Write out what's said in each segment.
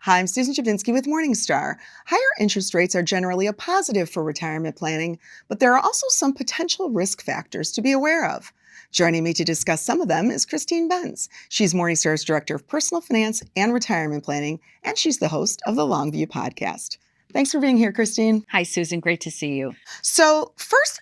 Hi, I'm Susan Javinsky with Morningstar. Higher interest rates are generally a positive for retirement planning, but there are also some potential risk factors to be aware of. Joining me to discuss some of them is Christine Benz. She's Morningstar's Director of Personal Finance and Retirement Planning, and she's the host of the Longview podcast. Thanks for being here, Christine. Hi, Susan. Great to see you. So, first,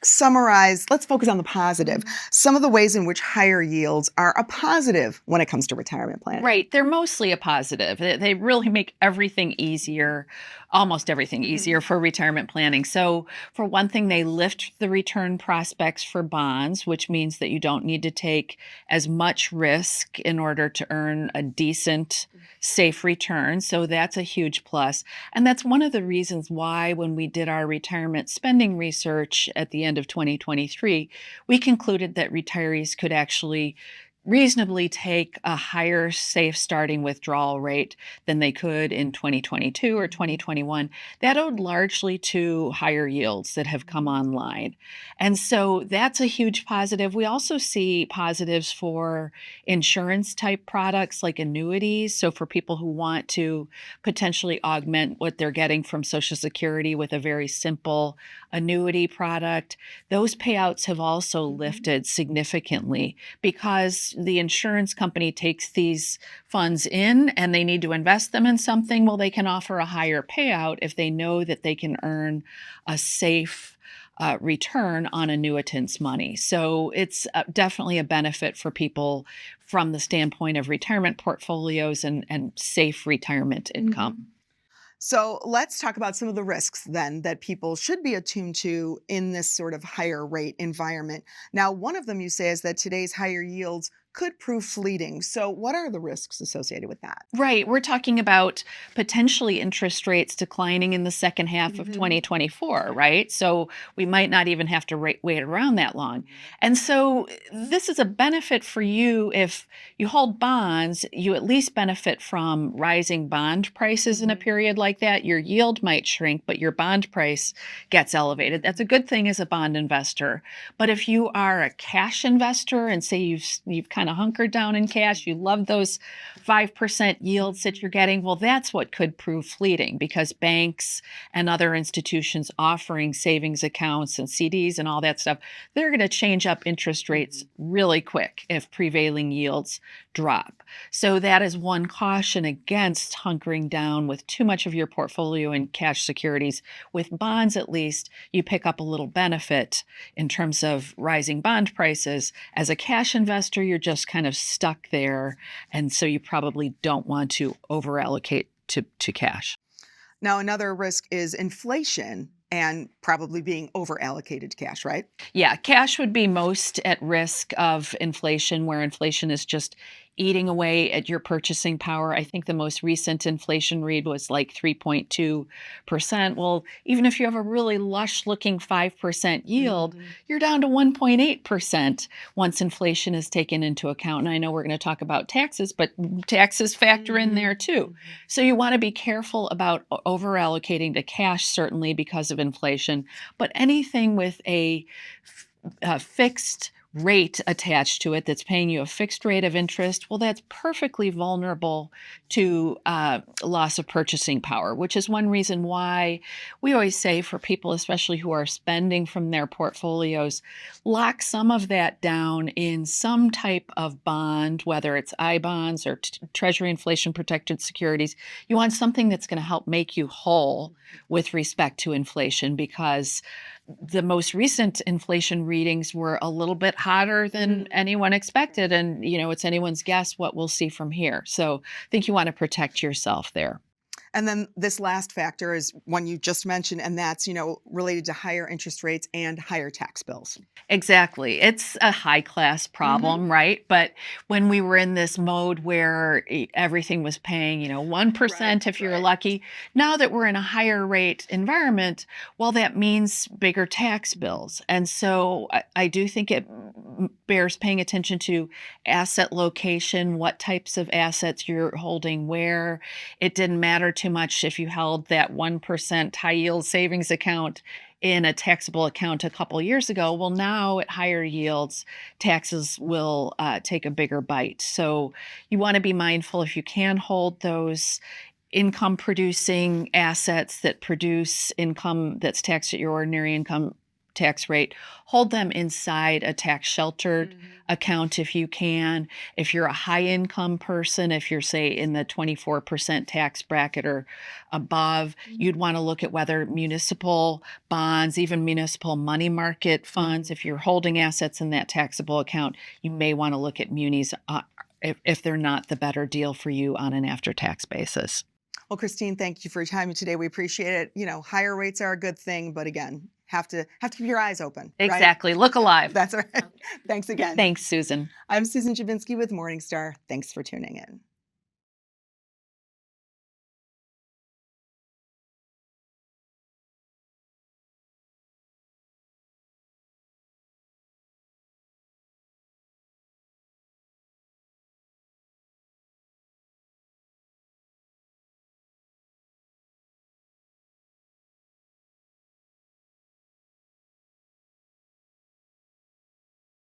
let's focus on the positive. Some of the ways in which higher yields are a positive when it comes to retirement planning. Right. They're mostly a positive. They really make everything easier, almost everything easier for retirement planning. So, for one thing, they lift the return prospects for bonds, which means that you don't need to take as much risk in order to earn a decent, safe return. So, that's a huge plus. And that's one of the reasons why, when we did our retirement spending research at the end of 2023, we concluded that retirees could actually reasonably take a higher safe starting withdrawal rate than they could in 2022 or 2021. That owed largely to higher yields that have come online. And so that's a huge positive. We also see positives for insurance type products like annuities. So for people who want to potentially augment what they're getting from Social Security with a very simple annuity product, those payouts have also lifted significantly because the insurance company takes these funds in and they need to invest them in something. Well, they can offer a higher payout if they know that they can earn a safe return on annuitants' money. So it's definitely a benefit for people from the standpoint of retirement portfolios and safe retirement income. So let's talk about some of the risks then that people should be attuned to in this sort of higher rate environment. Now, one of them you say is that today's higher yields could prove fleeting. So, what are the risks associated with that? Right. We're talking about potentially interest rates declining in the second half of 2024, right? So we might not even have to wait around that long. And so this is a benefit for you if you hold bonds, you at least benefit from rising bond prices in a period like that. Your yield might shrink, but your bond price gets elevated. That's a good thing as a bond investor. But if you are a cash investor and say you've kind of hunkered down in cash, you love those 5% yields that you're getting, well, that's what could prove fleeting because banks and other institutions offering savings accounts and CDs and all that stuff, they're going to change up interest rates really quick if prevailing yields drop. So that is one caution against hunkering down with too much of your portfolio in cash securities. With bonds, at least, you pick up a little benefit in terms of rising bond prices. As a cash investor, you're just kind of stuck there. And so you probably don't want to overallocate to cash. Now, another risk is inflation and probably being over allocated to cash, right? Yeah, cash would be most at risk of inflation, where inflation is just eating away at your purchasing power. I think the most recent inflation read was like 3.2%. Well, even if you have a really lush looking 5% yield, you're down to 1.8% once inflation is taken into account. And I know we're going to talk about taxes, but taxes factor in there too. So you want to be careful about over allocating to cash, certainly because of inflation, but anything with a fixed rate attached to it that's paying you a fixed rate of interest, well, that's perfectly vulnerable to loss of purchasing power, which is one reason why we always say for people, especially who are spending from their portfolios, lock some of that down in some type of bond, whether it's I bonds or Treasury inflation protected securities. You want something that's going to help make you whole with respect to inflation, because the most recent inflation readings were a little bit hotter than anyone expected. And, it's anyone's guess what we'll see from here. So I think you want to protect yourself there. And then this last factor is one you just mentioned, and that's, related to higher interest rates and higher tax bills. Exactly. It's a high class problem, right? But when we were in this mode where everything was paying, 1% if you're lucky, now that we're in a higher rate environment, well, that means bigger tax bills. And so I do think it bears paying attention to asset location, what types of assets you're holding where. It didn't matter too much if you held that 1% high yield savings account in a taxable account a couple years ago. Well, now at higher yields, taxes will take a bigger bite. So you want to be mindful if you can hold those income producing assets that produce income that's taxed at your ordinary income tax rate, hold them inside a tax sheltered account if you can. If you're a high income person, if you're, say, in the 24% tax bracket or above, you'd want to look at whether municipal bonds, even municipal money market funds, if you're holding assets in that taxable account, you may want to look at munis if they're not the better deal for you on an after tax basis. Well, Christine, thank you for your time today. We appreciate it. Higher rates are a good thing, but again, have to keep your eyes open. Exactly. Look alive. That's right. Thanks again. Thanks, Susan. I'm Susan Jabinsky with Morningstar. Thanks for tuning in.